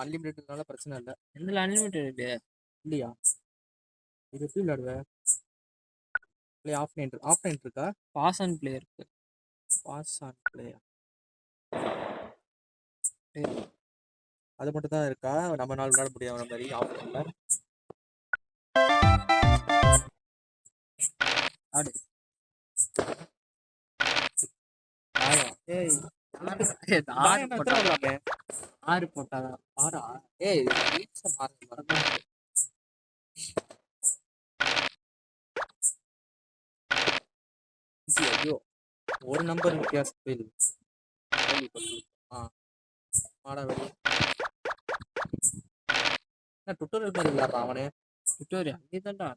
அன்லிமிட்டட்னால பிரச்சனை இல்லை. எந்த அன்லிமிட்டட் இல்லையா? இது எப்படி விளையாடுவ? ப்ளே ஆஃப்லைன் இருக்கா? பாஸ் ஆன் பிளே இருக்கு. பாஸ் ஆன் பிளேயா? அது மட்டும் தான் இருக்கா? நம்ம நாள் விளையாட முடியாத மாதிரி ஆஃப்லைன்ல? ஆடு. ஏய் ஆறு போட்டாங்க. 6 போட்டாங்க. 6ஆ? ஏய் மறந்து ஐயோ, ஒரு நம்பர் வித்தியாசத்தில் மாடா வெளியே டுட்டோரியல் மாதிரி விளையாடுறான் அவனே. டுட்டோரியல் அங்கே தான்டா.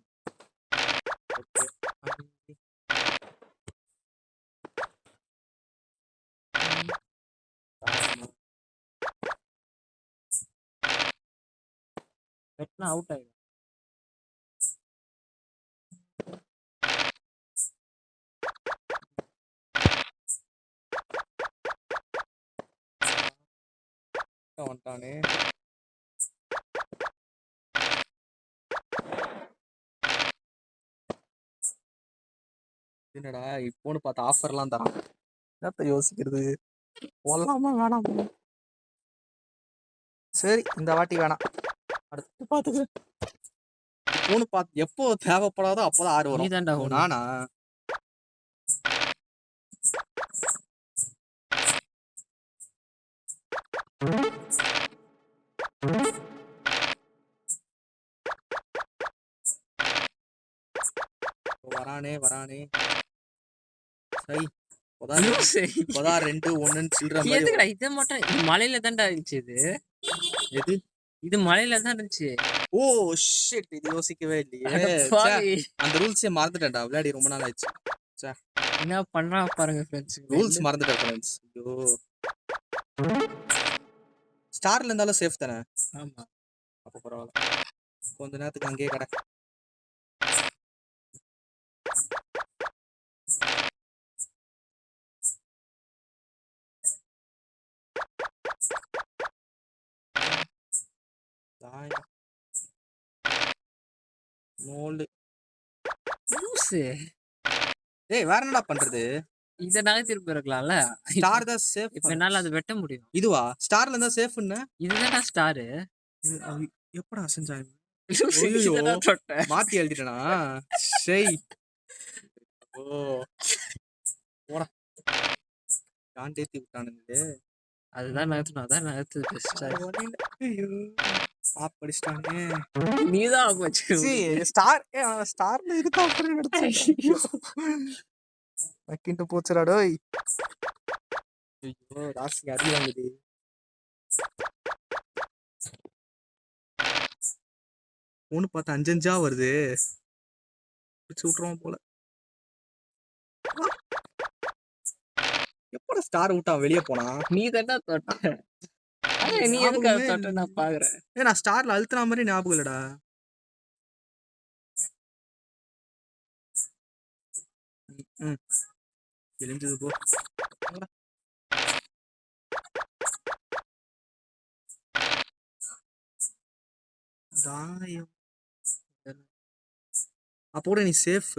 வெட்டினா அவுட் ஆயிடும். வந்துட்டானே. என்னடா இப்போன்னு பார்த்து ஆஃபர்லாம் தரான். என்னத்த யோசிக்கிறது? போடலாமா வேணாமா? சரி இந்த வாட்டி வேணாம், அடுத்து பார்த்துக்க. இப்போன்னு பார்த்து எப்போ தேவைப்படாதோ அப்போதான் 6 வரும். நீதான்டா நானா? வரானே சரி. 2 1 சில்ற மாதிரி. எதுக்குடா இதை மட்டும்? இது மலையில தான்டா இருந்துச்சு. எது? இது மலையில தான் இருந்துச்சு. ஓ ஷிட், இது யோசிக்கவே இல்லையே. அந்த ரூல்ஸே மறந்துட்டேன்டா, விளையாடி ரொம்ப நாள் ஆயிடுச்சு. என்ன பண்றா பாருங்க ஃப்ரெண்ட்ஸ், ரூல்ஸ் மறந்துட்டேன் ஃப்ரெண்ட்ஸ். ஐயோ, ஸ்டார்ல இருந்தாலும் சேஃப் தானே? ஆமா, அப்ப பரவாயில்ல. கொஞ்ச நேரத்துக்கு அங்கேயே கடை. ஏய் வேற என்னடா பண்றது? இத நகர்த்திட்டு இருக்கலாம்ல. ஸ்டார் தான் சேஃப். இப்ப என்னால அதை வெட்ட முடியும். இதுவா ஸ்டார்ல இருந்தா சேஃப்னு? இதுதான்டா ஸ்டார். எப்படா செஞ்சாங்க? மாத்தி எழுதிட்டனா? சரி ஓ போடா, காண்டேத்தி விட்டானுங்க. அதுதான் நகர்த்தணும், அதான் நகர்த்து பெஸ்டா. ஐயோ சாப்படிச்சிட்டானே. நீதான் போச்சு. ஸ்டார்ல இருக்கா அப்படி எடுத்து நக்கிட்டு போச்சுடா டேய். ஐயோ ராசி அடி வாங்குது. ஒன்று பார்த்து 5 வருது. பிடிச்சு விட்டுருவோம் போல. எப்படா ஸ்டார் விட்டா வெளியே போனா? நீ தான்டா தொட்ட. நீ எதுக்கு அதை தொட்ட? நான் பாக்குறேன். நான் ஸ்டார்ல அழுத்துற மாதிரி ஞாபகம் இல்லடா. தெரிஞ்சது போ. தாயம் அப்போட நீ சேஃப்.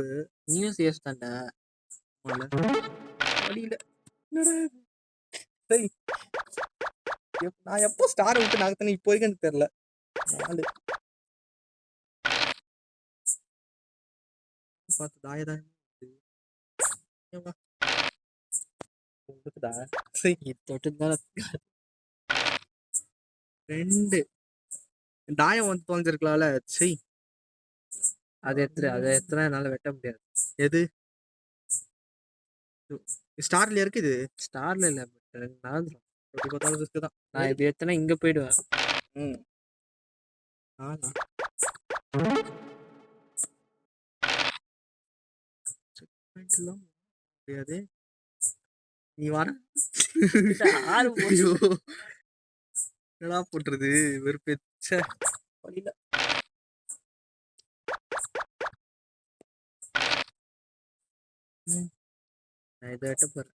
நீயும் சேஃப் தான்டா. வழியில நான் எப்போ ஸ்டார் விட்டு நகர்த்தனே இப்போ வரைக்கும் எனக்கு தெரியல. 4 பார்த்து தாயதாயம் தொட்டுதான் 2 தாயம் வந்து தொலைஞ்சிருக்கலாம்ல. சரி அதை எத்தனை என்னால வெட்ட முடியாது. எது ஸ்டார்ல இருக்கு? இது ஸ்டார்ல இல்ல, தான். நான் இப்ப எத்தனை இங்க போயிடுவேன். முடியாது. நீ வர 6 என்னடா போட்டுறது வெறுப்பேச்ச வழியில. நான் இதை வெட்ட போறேன்.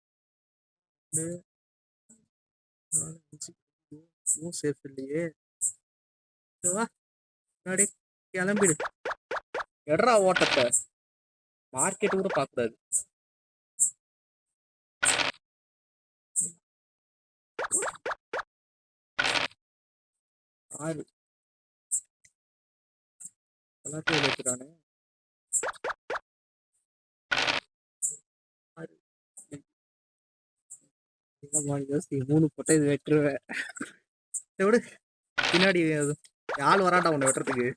சேஃப் இல்லையே. வா முன்னாடி கிளம்பிடு. எட்ரா ஓட்டத்தை மார்க்கெட் கூட பார்க்கக்கூடாது. ஆறு எல்லாத்தையும் வச்சுட்டானு. ஆறு 3 போட்டா இது வெட்டுருவேன். விடு பின்னாடி ஆள் வராண்டா உன்னை வெட்டுறதுக்கு.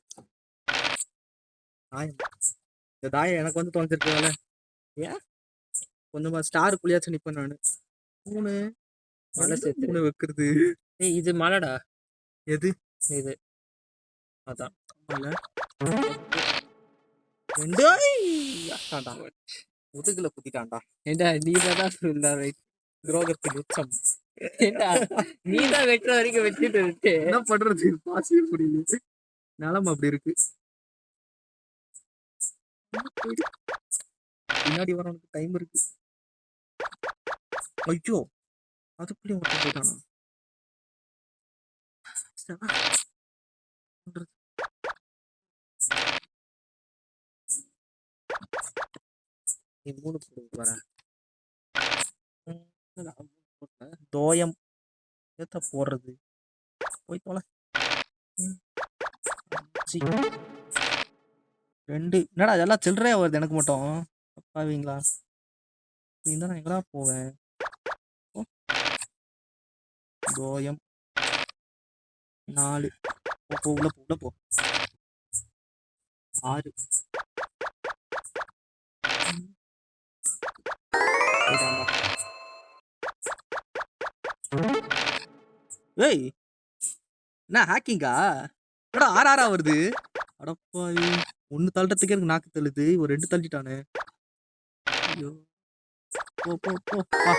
தாயம் இந்த தாயம் எனக்கு வந்து தொலைச்சிருக்கல. ஏன் கொஞ்சமா ஸ்டார் குள்ளியாச்சும் நிப்பேன் நானு. 3 மலை சேர்த்து 3 வைக்கிறது. ஏய் இது மலைடா. எது இது அதான் மலை 2 அட்டான்டா முதுகுல குத்திட்டான்டா. ஏண்டா நீதான் ஃபுல்லா வெயிட். துரோகத்தின் உச்சம். ஏண்டா நீதான் வெட்டுற வரைக்கும் வெட்டிட்டு இருக்கு. என்ன பண்றது பாசியே புரியல. நிலம் அப்படி இருக்கு. பின்னாடி வரவனுக்கு டைம் இருக்கு. ஐயோ அதுக்குள்ளே ஒருத்தன் போயிட்டானா. நீ 3 போட்டு வர தோயம் ஏத்த போடுறது போய் போல. 2 என்னடா இதெல்லாம் சில்லறையா வருது எனக்கு மட்டும். பாவீங்களா இருந்தா நான் எங்கடா போவேன். தோயம் 4 போ உள்ள போ உள்ள போ. 6 ஏய் என்ன ஹேக்கிங்கா? என்னடா ஆறா வருது. அடப்பாவி 1 தள்ளுறதுக்கே எனக்கு நாக்கு தள்ளுது. ஒரு 2 தள்ளிட்டானே. ஐயோ போ போ போ வா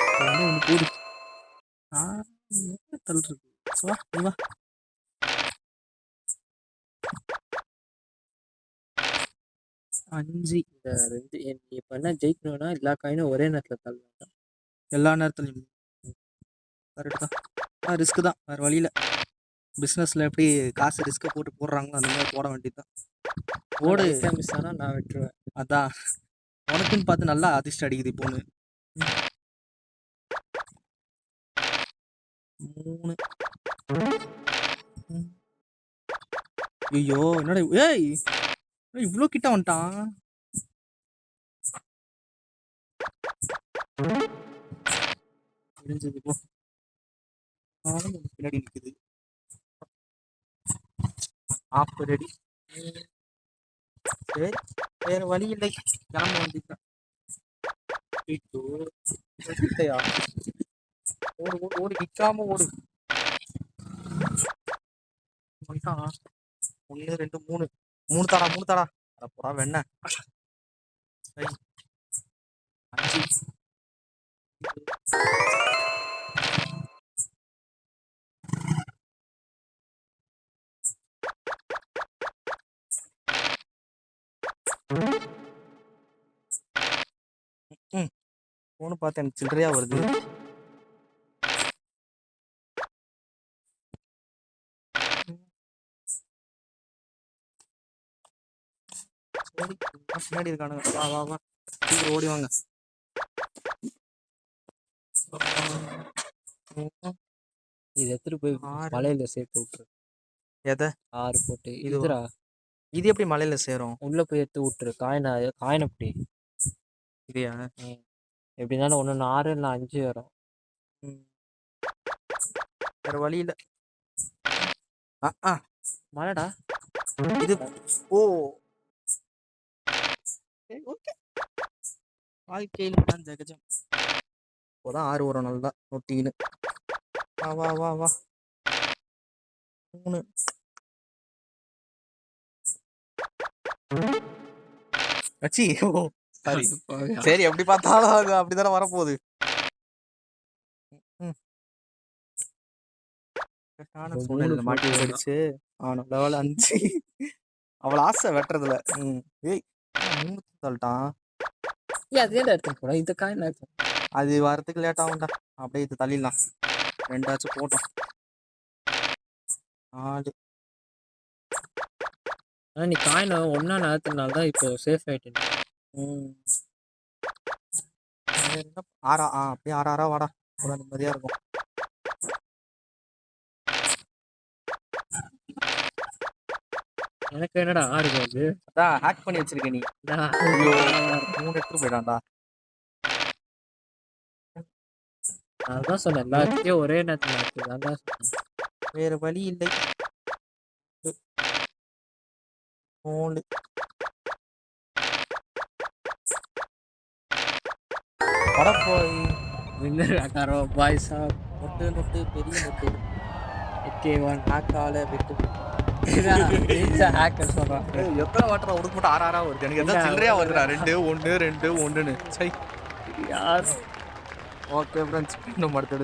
ஒன்று போடு. தள்ளுறது வா நீ வா. 5 இந்த 2 நீ இப்ப என்ன ஜெயிக்கணும்னா எல்லா காயினும் ஒரே நேரத்துல தள்ளலாம். எல்லா நேரத்துலையும் கரெக்டு தான். ரிஸ்க்கு தான் வேறு வழியில். பிஸ்னஸில் எப்படி காசு ரிஸ்க்கை போட்டு போடுறாங்களோ அந்த மாதிரி போட வேண்டியதுதான். ஓடு மிஸ் ஆனா நான் விட்டுருவேன். அதான் உனக்குன்னு பார்த்து நல்லா அதிர்ஷ்டம் அடிக்குது இப்போன்னு. 3 ஐயோ என்னடா ஏய் இவ்வளோ கிட்ட வந்துட்டான். தெரிஞ்சது போ பின்னாடி நிற்குது. App ready. சரி வேற வழி இல்லை கிளம்ப வேண்டியதுதான். ஓடு ஓடு ஓடு நிற்காம ஓடு. 1 2 3 தாடா 3 தாடா. அப்புறா வெண்ண 5 போன்னு பார்த்தேன் எனக்கு சில்லறையா வருது. சரி பின்னாடி இருக்கானுங்க. வா வா வா சீக்கிரம் ஓடி வாங்க. இது எடுத்துட்டு போய் மலையில சேர்த்து விட்டுரு. எதை 6 போட்டு இதுவா? இதுரா இது எப்படி மலையில சேரும்? உள்ள போய் எடுத்து விட்டுரு. காயினை அப்படி இல்லையா? எப்படி இருந்தாலும் 1 6 இல்லை 5 வரும். வேற வழி இல்லை. மலைடா இது. ஓ ஓகே வாழ்க்கையில் தான் ஜெகஜம். இப்போதான் 6 வரும் நல்லா நொட்டின்னு. வா வா வா வா 3 அச்சி. ஓ சரி சரி எப்படி பார்த்தாலும் அது அப்படித்தானே வரப்போகுது. சூழ்நிலை மாட்டி போயிடுச்சு. அவனுக்கு லெவல் 5. அவள் ஆசை வெட்டுறதுல. ஏய் 3 தள்ளிட்டான். அது ஏன்டா எடுத்துட்டு போறேன் இந்த காயின் எடுத்து. அது வரத்துக்கு லேட் ஆகும்டா. அப்படியே இது தள்ளிடலாம். 2 போட்டோம். 4 ஆனா நீ காயினை ஒண்ணா நகர்த்தினால தான் இப்போ சேஃப் ஆயிட்டு நீ. ம். வேற என்ன ஆறா அப்படியே ஆறா வாடா அவ்வளோ நிம்மதியா இருக்கும். எனக்கு என்னடா ஆடுது அது? அதான் ஹேக் பண்ணி வச்சிருக்க நீ. நான் ஐயோ 3 எடுத்துட்டு போயிடான்டா. அதான் சொன்னேன் எல்லாத்தையும் ஒரே நேரத்தில் நடக்குது. அதான் சொன்னேன். வேற வழி இல்லை. 4 வடப்போய் வின்னர் ஆகாரோ பாய் சாப். நொட்டு பெரிய நொட்டு ஓகே ஒன். ஹேக்கால விட்டு ஹேக்கர் சொல்றான். எத்தனை வாட்டரா உனக்கு மட்டும் ஆறா வருது. எனக்கு எதாவது சில்லறையா வருதுடா. 2 1 2 1ன்னு. சை யார் ஓகே ஃப்ரெண்ட்ஸ், இன்னும் அடுத்த